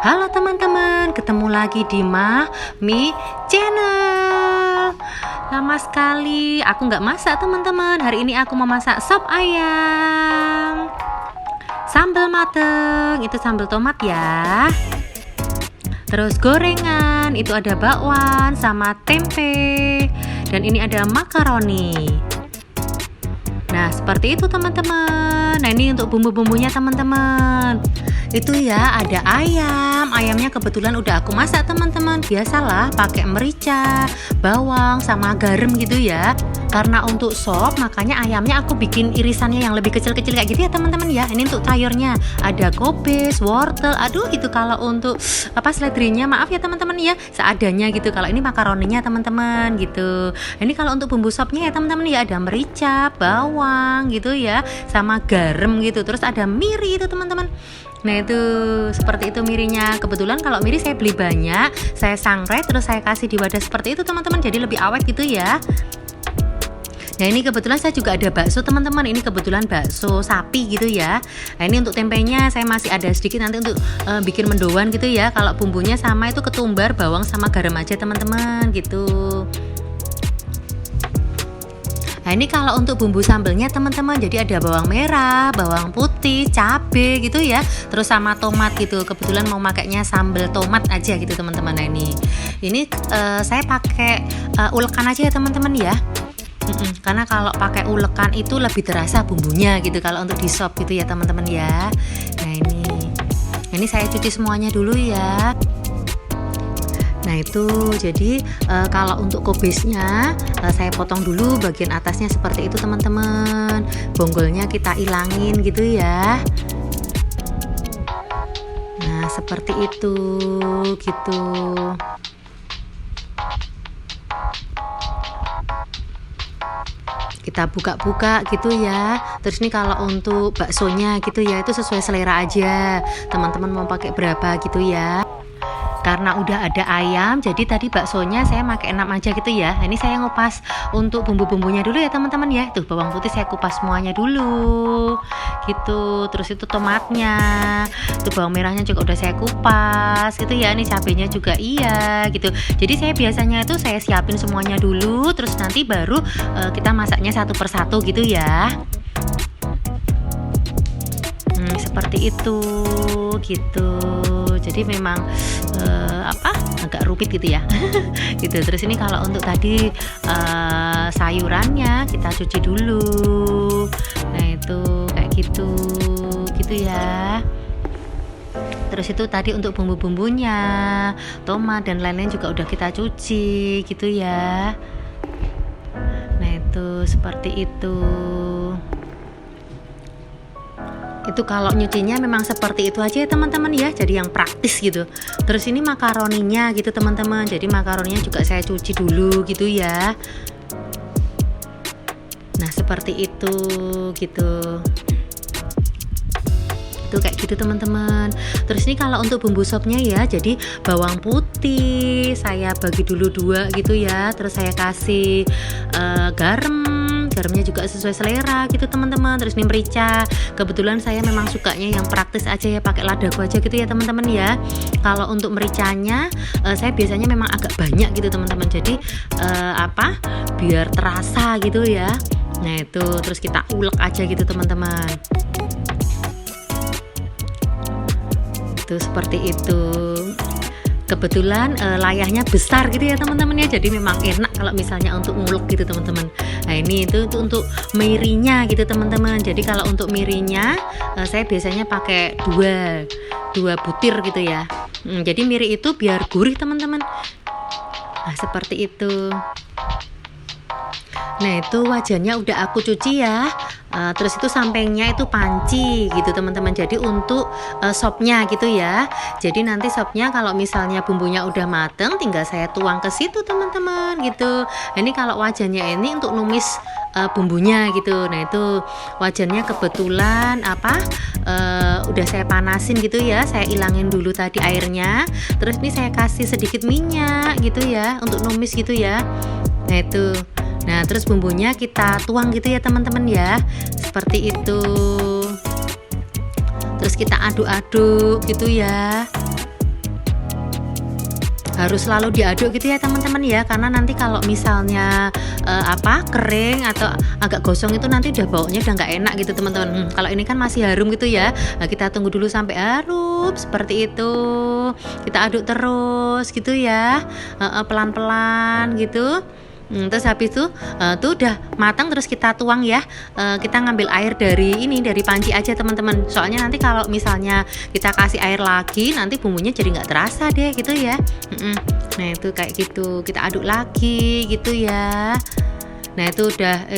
Halo teman-teman, ketemu lagi di Mahmi Channel. Lama sekali aku nggak masak teman-teman. Hari ini aku mau masak sop ayam, sambal mateng, itu sambal tomat ya. Terus gorengan, itu ada bakwan sama tempe. Dan ini ada makaroni. Nah seperti itu teman-teman. Nah ini untuk bumbu-bumbunya teman-teman. Itu ya, ada ayamnya kebetulan udah aku masak teman-teman. Biasalah pakai merica, bawang sama garam gitu ya. Karena untuk sop makanya ayamnya aku bikin irisannya yang lebih kecil-kecil kayak gitu ya teman-teman ya. Ini untuk sayurnya ada kobis, wortel. Aduh itu kalau untuk seledrinya maaf ya teman-teman ya, seadanya gitu. Kalau ini makaroninya teman-teman gitu. Ini kalau untuk bumbu sopnya ya teman-teman ya, ada merica, bawang gitu ya, sama garam gitu. Terus ada miri itu teman-teman. Nah itu seperti itu mirinya. Kebetulan kalau miri saya beli banyak, saya sangrai terus saya kasih di wadah seperti itu teman-teman, jadi lebih awet gitu ya. Nah ini kebetulan saya juga ada bakso teman-teman. Ini kebetulan bakso sapi gitu ya. Nah ini untuk tempenya saya masih ada sedikit nanti untuk bikin mendoan gitu ya. Kalau bumbunya sama itu ketumbar, bawang sama garam aja teman-teman gitu. Nah ini kalau untuk bumbu sambelnya teman-teman, jadi ada bawang merah, bawang putih, cabe gitu ya, terus sama tomat gitu. Kebetulan mau makainya sambal tomat aja gitu teman-teman. Nah ini saya pakai ulekan aja ya teman-teman ya. Karena kalau pakai ulekan itu lebih terasa bumbunya gitu kalau untuk di sop gitu ya teman-teman ya. Nah ini saya cuci semuanya dulu ya. Nah itu jadi kalau untuk kobisnya saya potong dulu bagian atasnya seperti itu teman-teman. Bonggolnya kita ilangin gitu ya. Nah seperti itu gitu. Kita buka-buka gitu ya. Terus nih kalau untuk baksonya gitu ya, itu sesuai selera aja teman-teman mau pakai berapa gitu ya. Karena udah ada ayam, jadi tadi baksonya saya pakai 6 aja gitu ya. Nah, ini saya ngupas untuk bumbu-bumbunya dulu ya teman-teman ya. Tuh bawang putih saya kupas semuanya dulu gitu. Terus itu tomatnya, tuh bawang merahnya juga udah saya kupas gitu ya. Ini cabenya juga iya gitu. Jadi saya biasanya itu saya siapin semuanya dulu, terus nanti baru kita masaknya satu persatu gitu ya. Seperti itu gitu. Jadi memang agak rumit gitu ya. Gitu. Terus ini kalau untuk tadi sayurannya kita cuci dulu. Nah itu kayak gitu ya. Terus itu tadi untuk bumbu-bumbunya, tomat dan lain-lain juga udah kita cuci gitu ya. Nah itu seperti itu. Itu kalau nyucinya memang seperti itu aja ya teman-teman ya, jadi yang praktis gitu. Terus ini makaroninya gitu teman-teman, jadi makaroninya juga saya cuci dulu gitu ya. Nah seperti itu gitu. Itu kayak gitu teman-teman. Terus ini kalau untuk bumbu sopnya ya, jadi bawang putih saya bagi dulu 2 gitu ya. Terus saya kasih garamnya juga sesuai selera gitu teman-teman. Terus ini merica, kebetulan saya memang sukanya yang praktis aja ya, pakai ladaku aja gitu ya teman-teman ya. Kalau untuk mericanya saya biasanya memang agak banyak gitu teman-teman, jadi biar terasa gitu ya. Nah itu terus kita ulek aja gitu teman-teman. Itu seperti itu. Kebetulan layahnya besar gitu ya teman-teman ya, jadi memang enak kalau misalnya untuk ngulek gitu teman-teman. Nah ini itu untuk mirinya gitu teman-teman. Jadi kalau untuk mirinya saya biasanya pakai 2 butir gitu ya. Jadi miri itu biar gurih teman-teman. Nah seperti itu. Nah itu wajannya udah aku cuci ya. Terus itu sampingnya itu panci gitu teman-teman. Jadi untuk sopnya gitu ya. Jadi nanti sopnya kalau misalnya bumbunya udah mateng, tinggal saya tuang ke situ teman-teman gitu. Nah, ini kalau wajannya ini untuk numis bumbunya gitu. Nah itu wajannya kebetulan udah saya panasin gitu ya. Saya ilangin dulu tadi airnya. Terus ini saya kasih sedikit minyak gitu ya untuk numis gitu ya. Nah itu. Nah terus bumbunya kita tuang gitu ya teman-teman ya, seperti itu. Terus kita aduk-aduk gitu ya. harus selalu diaduk gitu ya teman-teman ya, karena nanti kalau misalnya kering atau agak gosong itu nanti udah baunya udah nggak enak gitu teman-teman. Kalau ini kan masih harum gitu ya, nah, kita tunggu dulu sampai harum seperti itu, kita aduk terus gitu ya, pelan-pelan gitu. Terus habis itu tuh udah matang, terus kita tuang ya. Kita ngambil air dari panci aja teman-teman, soalnya nanti kalau misalnya kita kasih air lagi nanti bumbunya jadi nggak terasa deh gitu ya. Nah itu kayak gitu, kita aduk lagi gitu ya. Nah itu udah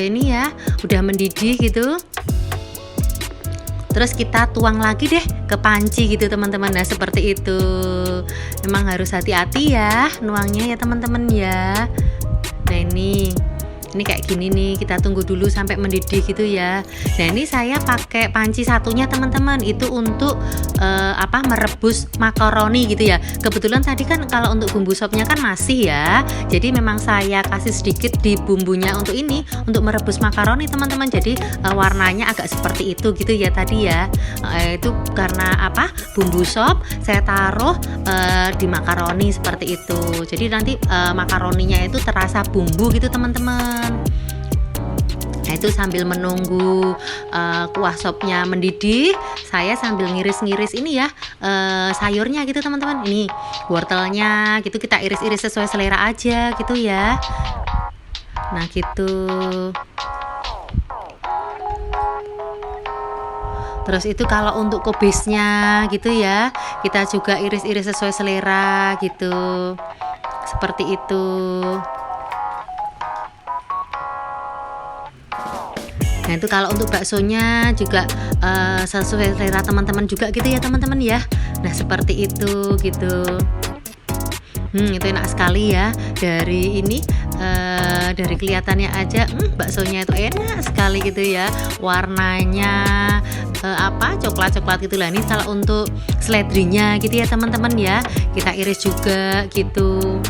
udah mendidih gitu. Terus kita tuang lagi deh ke panci gitu teman-teman. Nah seperti itu, memang harus hati-hati ya nuangnya ya teman-teman ya. Nah ini kayak gini nih, kita tunggu dulu sampai mendidih gitu ya. Nah ini saya pakai panci satunya teman-teman, itu untuk merebus makaroni gitu ya. Kebetulan tadi kan kalau untuk bumbu sopnya kan masih ya, jadi memang saya kasih sedikit di bumbunya untuk merebus makaroni teman-teman. Jadi warnanya agak seperti itu gitu ya tadi ya. Itu karena bumbu sop saya taruh di makaroni seperti itu, jadi nanti makaroninya itu terasa bumbu gitu teman-teman. Nah itu sambil menunggu kuah sopnya mendidih, saya sambil ngiris-ngiris ini ya sayurnya gitu teman-teman. Ini wortelnya gitu, kita iris-iris sesuai selera aja gitu ya. Nah gitu. Terus itu kalau untuk kubisnya gitu ya, kita juga iris-iris sesuai selera gitu, seperti itu. Nah itu kalau untuk baksonya juga sesuai selera teman-teman juga gitu ya teman-teman ya. Nah seperti itu gitu. Itu enak sekali ya, dari dari kelihatannya aja baksonya itu enak sekali gitu ya, warnanya coklat-coklat gitu lah. Ini kalau untuk seledrinya gitu ya teman-teman ya, kita iris juga gitu.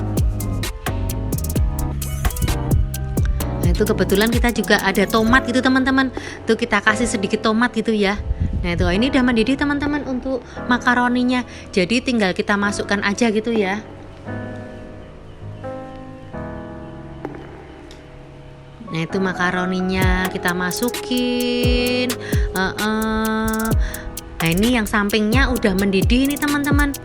Nah itu kebetulan kita juga ada tomat gitu teman-teman, tuh kita kasih sedikit tomat gitu ya. Nah itu ini udah mendidih teman-teman untuk makaroninya, jadi tinggal kita masukkan aja gitu ya. Nah itu makaroninya kita masukin. Nah ini yang sampingnya udah mendidih nih teman-teman.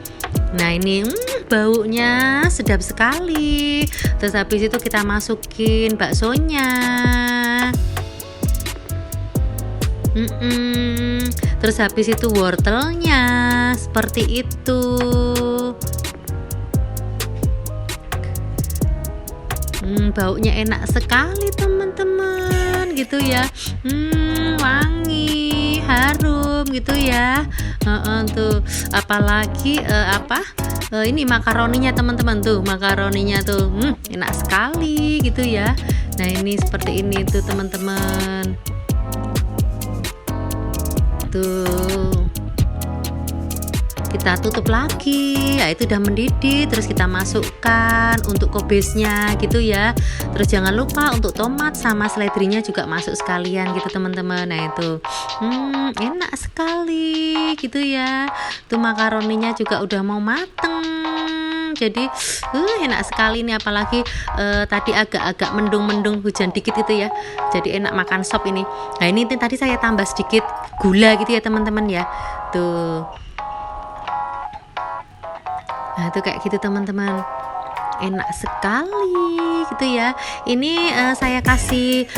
Nah ini baunya sedap sekali. Terus habis itu kita masukin baksonya. Terus habis itu wortelnya, seperti itu. Baunya enak sekali teman-teman gitu ya. Wangi, harum gitu ya. Tuh apalagi ini makaroninya teman-teman, tuh makaroninya tuh enak sekali gitu ya. Nah ini seperti ini tuh teman-teman, tuh kita tutup lagi. Nah itu udah mendidih, terus kita masukkan untuk kubisnya gitu ya. Terus jangan lupa untuk tomat sama seledrinya juga masuk sekalian gitu teman-teman. Nah itu enak sekali gitu ya. Tuh makaroninya juga udah mau mateng, jadi enak sekali nih, apalagi tadi agak-agak mendung-mendung, hujan dikit gitu ya, jadi enak makan sop ini. Nah ini tadi saya tambah sedikit gula gitu ya teman-teman ya, tuh. Nah itu kayak gitu teman-teman, enak sekali gitu ya. Ini saya kasih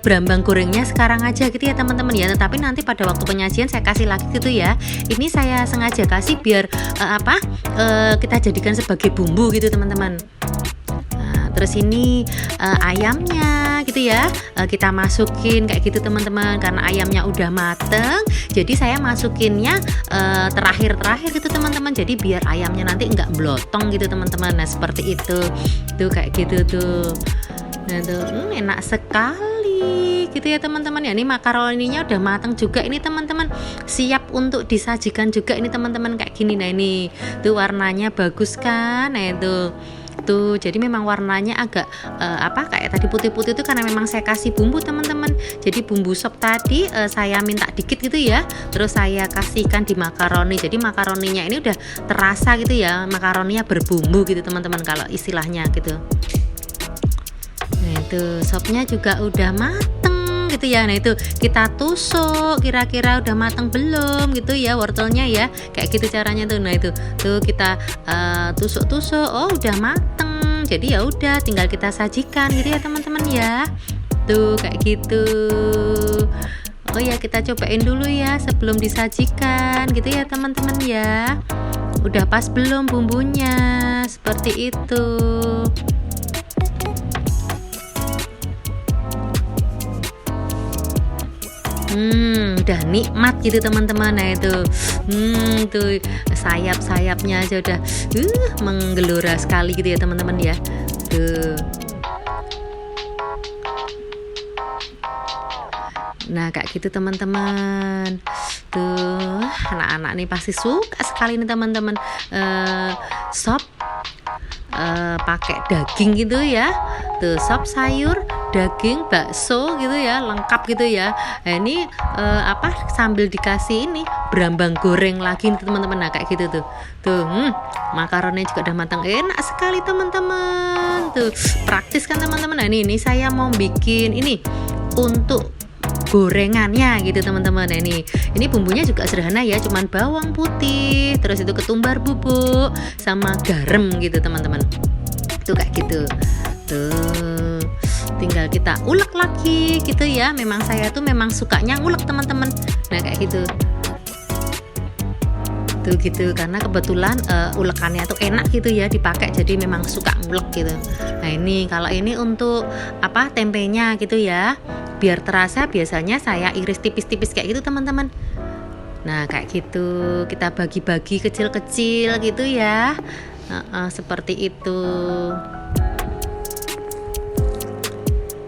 berambang gorengnya sekarang aja gitu ya teman-teman ya, tetapi nanti pada waktu penyajian saya kasih lagi gitu ya. Ini saya sengaja kasih biar kita jadikan sebagai bumbu gitu teman-teman. Terus ini ayamnya gitu ya, kita masukin kayak gitu teman-teman, karena ayamnya udah mateng, jadi saya masukinnya terakhir gitu teman-teman, jadi biar ayamnya nanti nggak blotong gitu teman-teman. Nah seperti itu tuh, kayak gitu tuh. Nah tuh enak sekali gitu ya teman-teman ya. Ini makaroninya udah mateng juga ini teman-teman, siap untuk disajikan juga ini teman-teman kayak gini. Nah ini tuh warnanya bagus kan. Nah itu Tuh, jadi memang warnanya agak kayak tadi putih-putih itu karena memang saya kasih bumbu teman-teman. Jadi bumbu sop tadi saya minta dikit gitu ya. Terus saya kasihkan di makaroni. Jadi makaroninya ini udah terasa gitu ya. Makaroninya berbumbu gitu teman-teman kalau istilahnya gitu. Nah, itu sopnya juga udah mateng gitu ya. Nah, itu kita tusuk kira-kira udah mateng belum gitu ya wortelnya ya. Kayak gitu caranya tuh. Nah, itu tuh kita tusuk-tusuk. Oh, udah mateng. Jadi ya udah tinggal kita sajikan gitu ya teman-teman ya. Tuh kayak gitu. Oh ya, kita cobain dulu ya sebelum disajikan gitu ya teman-teman ya. Udah pas belum bumbunya? Seperti itu. Udah nikmat gitu teman-teman. Nah itu tuh sayap-sayapnya aja udah menggelora sekali gitu ya teman-teman ya. Tuh. Nah kayak gitu teman-teman. Tuh anak-anak nih pasti suka sekali nih teman-teman. Sop pakai daging gitu ya. Tuh sop sayur, daging, bakso gitu ya, lengkap gitu ya. Nah ini sambil dikasih ini berambang goreng lagi nih teman-teman. Nah kayak gitu tuh. Tuh makaroninya juga udah matang, enak sekali teman-teman. Tuh praktis kan teman-teman. Nah ini saya mau bikin ini untuk gorengannya gitu teman-teman. Nah ini bumbunya juga sederhana ya, cuman bawang putih, terus itu ketumbar bubuk sama garam gitu teman-teman. Tuh kayak gitu. Tuh tinggal kita ulek lagi gitu ya. Memang saya tuh memang sukanya ngulek teman-teman. Nah kayak gitu. Tuh gitu, karena kebetulan ulekannya tuh enak gitu ya dipakai, jadi memang suka ngulek gitu. Nah ini kalau ini untuk tempenya gitu ya, biar terasa biasanya saya iris tipis-tipis kayak gitu teman-teman. Nah kayak gitu kita bagi-bagi kecil-kecil gitu ya. Seperti itu.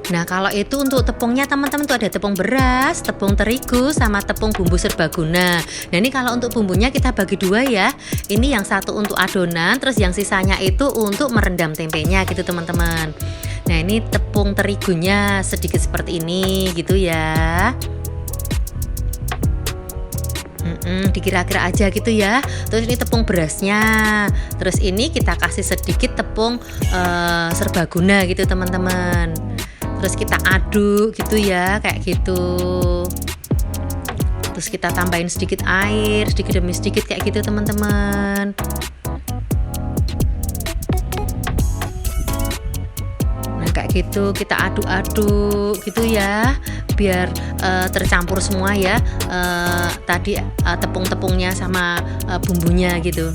Nah kalau itu untuk tepungnya teman-teman tuh ada tepung beras, tepung terigu, sama tepung bumbu serbaguna. Nah ini kalau untuk bumbunya kita bagi dua ya. Ini yang satu untuk adonan, terus yang sisanya itu untuk merendam tempenya gitu teman-teman. Nah ini tepung terigunya sedikit seperti ini gitu ya. Dikira-kira aja gitu ya. Terus ini tepung berasnya. Terus ini kita kasih sedikit tepung serbaguna gitu teman-teman. Terus kita aduk gitu ya, kayak gitu. Terus kita tambahin sedikit air, sedikit demi sedikit kayak gitu teman-teman. Nah kayak gitu kita aduk-aduk gitu ya, biar tercampur semua ya, tadi tepung-tepungnya sama bumbunya gitu.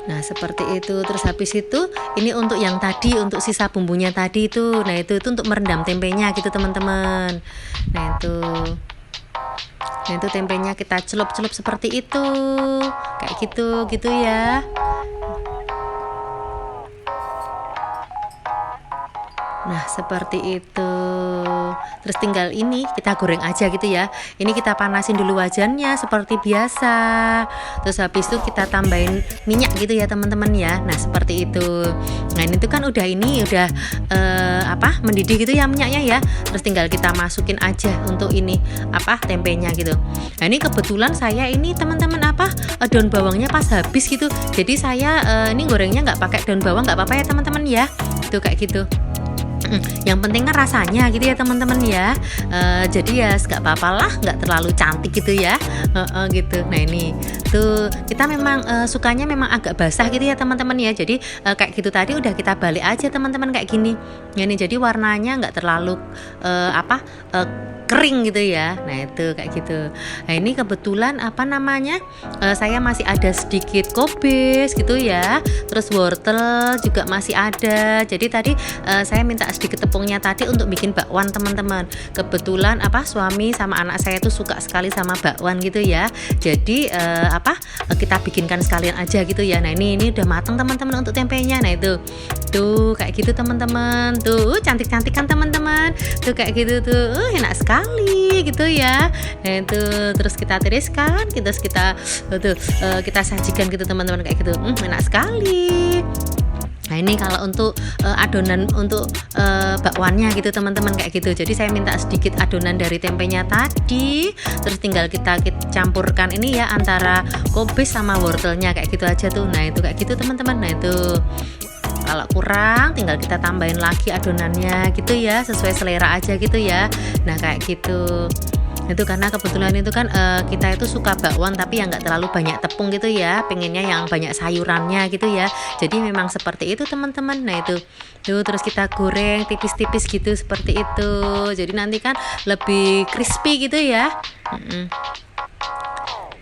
Nah seperti itu. Terus habis itu ini untuk yang tadi, untuk sisa bumbunya tadi itu. Nah itu untuk merendam tempenya gitu teman-teman. Nah itu tempenya kita celup-celup seperti itu, kayak gitu ya. Nah seperti itu. Terus tinggal ini kita goreng aja gitu ya. Ini kita panasin dulu wajannya seperti biasa. Terus habis itu kita tambahin minyak gitu ya teman-teman ya. Nah seperti itu. Nah ini tuh kan udah mendidih gitu ya minyaknya ya. Terus tinggal kita masukin aja untuk ini tempenya gitu. Nah ini kebetulan saya ini teman-teman daun bawangnya pas habis gitu. Jadi saya ini gorengnya nggak pakai daun bawang, nggak apa-apa ya teman-teman ya. Tuh kayak gitu. Yang penting kan rasanya gitu ya teman-teman ya. Jadi ya nggak apa-apa lah, nggak terlalu cantik gitu ya. Gitu. Nah ini tuh kita memang sukanya memang agak basah gitu ya teman-teman ya. Jadi kayak gitu tadi udah kita balik aja teman-teman kayak gini. Ini jadi warnanya nggak terlalu kering gitu ya. Nah itu kayak gitu. Nah ini kebetulan saya masih ada sedikit kobis gitu ya. Terus wortel juga masih ada. Jadi tadi saya minta sedikit tepungnya tadi untuk bikin bakwan teman-teman. Kebetulan suami sama anak saya tuh suka sekali sama bakwan gitu ya. Jadi kita bikinkan sekalian aja gitu ya. Nah ini udah matang teman-teman untuk tempenya. Nah itu tuh kayak gitu teman-teman, tuh cantik-cantik kan teman-teman, tuh kayak gitu tuh, enak sekali gitu ya. Nah itu terus kita tiriskan, kita sajikan gitu teman-teman, kayak gitu, enak sekali. Nah ini kalau untuk adonan untuk bakwannya gitu teman-teman, kayak gitu. Jadi saya minta sedikit adonan dari tempenya tadi, terus tinggal kita campurkan ini ya antara kubis sama wortelnya, kayak gitu aja tuh. Nah itu kayak gitu teman-teman. Nah itu kalau kurang tinggal kita tambahin lagi adonannya gitu ya, sesuai selera aja gitu ya. Nah kayak gitu. Itu karena kebetulan itu kan kita itu suka bakwan tapi yang nggak terlalu banyak tepung gitu ya, pengennya yang banyak sayurannya gitu ya. Jadi memang seperti itu teman-teman. Nah itu tuh terus kita goreng tipis-tipis gitu seperti itu. Jadi nanti kan lebih crispy gitu ya.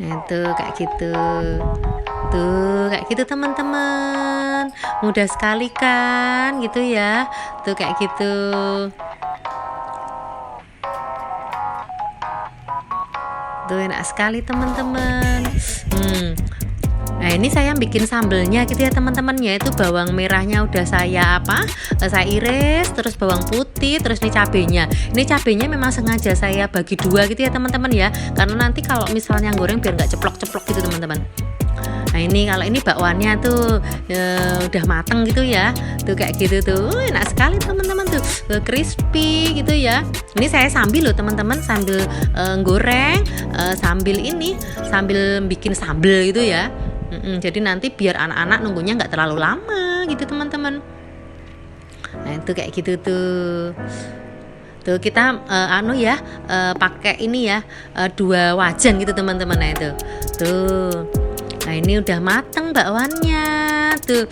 Nah itu kayak gitu. Tuh kayak gitu teman-teman. Mudah sekali kan gitu ya. Tuh kayak gitu. Tuh enak sekali teman-teman. Nah ini saya bikin sambelnya gitu ya teman-teman, yaitu bawang merahnya udah saya iris, terus bawang putih, terus ini cabenya. Ini cabenya memang sengaja saya bagi dua gitu ya teman-teman ya, karena nanti kalau misalnya goreng biar nggak ceplok-ceplok gitu teman-teman. Nah ini kalau ini bakwannya tuh udah mateng gitu ya, tuh kayak gitu tuh, enak sekali teman-teman tuh, crispy gitu ya. Ini saya sambil loh teman-teman, sambil goreng, sambil bikin sambel gitu ya. Jadi nanti biar anak-anak nunggunya nggak terlalu lama gitu teman-teman. Nah itu kayak gitu tuh. Tuh kita pakai ini ya 2 wajan gitu teman-teman. Nah itu tuh. Nah ini udah mateng bakwannya tuh,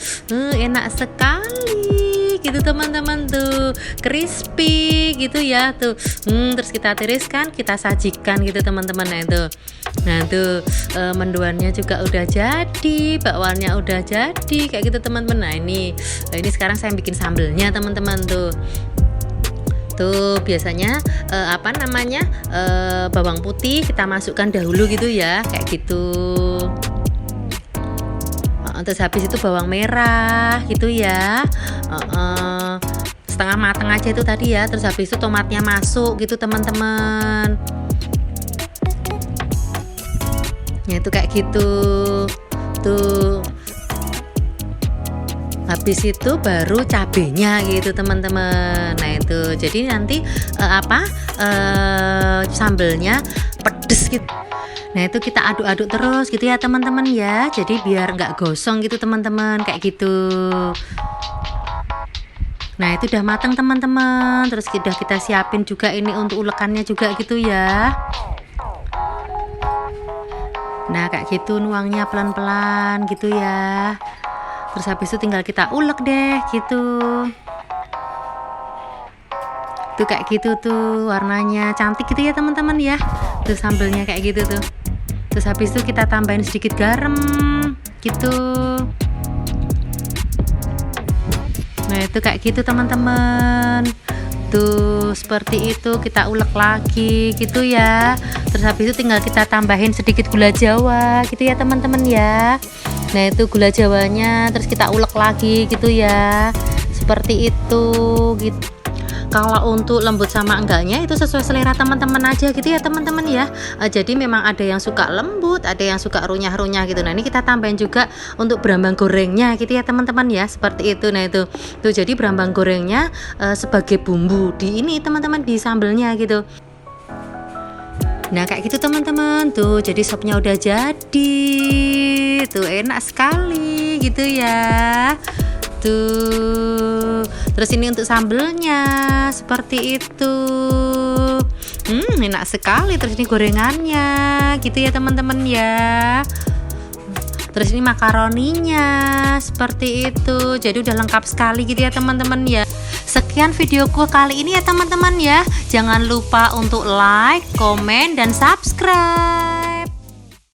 enak sekali gitu teman-teman tuh, crispy gitu ya tuh. Terus kita tiriskan, kita sajikan gitu teman-teman. Nah itu mendoannya juga udah jadi, bakwannya udah jadi kayak gitu teman-teman. Nah ini sekarang saya bikin sambelnya teman-teman tuh. Tuh biasanya bawang putih kita masukkan dahulu gitu ya, kayak gitu. Terus habis itu bawang merah gitu ya, setengah matang aja itu tadi ya. Terus habis itu tomatnya masuk gitu teman-teman. Ya itu kayak gitu tuh. Habis itu baru cabenya gitu teman-teman. Nah itu jadi nanti sambelnya pedes gitu. Nah itu kita aduk-aduk terus gitu ya teman-teman ya, jadi biar nggak gosong gitu teman-teman, kayak gitu. Nah itu udah matang teman-teman. Terus udah kita siapin juga ini untuk ulekannya juga gitu ya. Nah kayak gitu, nuangnya pelan-pelan gitu ya. Terus habis itu tinggal kita ulek deh gitu. Tuh kayak gitu tuh, warnanya cantik gitu ya teman-teman ya. Tuh sambelnya kayak gitu tuh. Terus habis itu kita tambahin sedikit garam gitu. Nah itu kayak gitu teman-teman. Tuh seperti itu, kita ulek lagi gitu ya. Terus habis itu tinggal kita tambahin sedikit gula jawa gitu ya teman-teman ya. Nah itu gula jawanya, terus kita ulek lagi gitu ya, seperti itu gitu. Kalau untuk lembut sama enggaknya itu sesuai selera teman-teman aja gitu ya teman-teman ya. Jadi memang ada yang suka lembut, ada yang suka runyah-runyah gitu. Nah ini kita tambahin juga untuk berambang gorengnya gitu ya teman-teman ya, seperti itu. Nah itu tuh, jadi berambang gorengnya sebagai bumbu di ini teman-teman, di sambelnya gitu. Nah kayak gitu teman-teman tuh, jadi sopnya udah jadi tuh, enak sekali gitu ya tuh. Terus ini untuk sambelnya seperti itu, enak sekali. Terus ini gorengannya gitu ya teman-teman ya. Terus ini makaroninya seperti itu, jadi udah lengkap sekali gitu ya teman-teman ya. Sekian videoku kali ini ya teman-teman ya. Jangan lupa untuk like, komen, dan subscribe.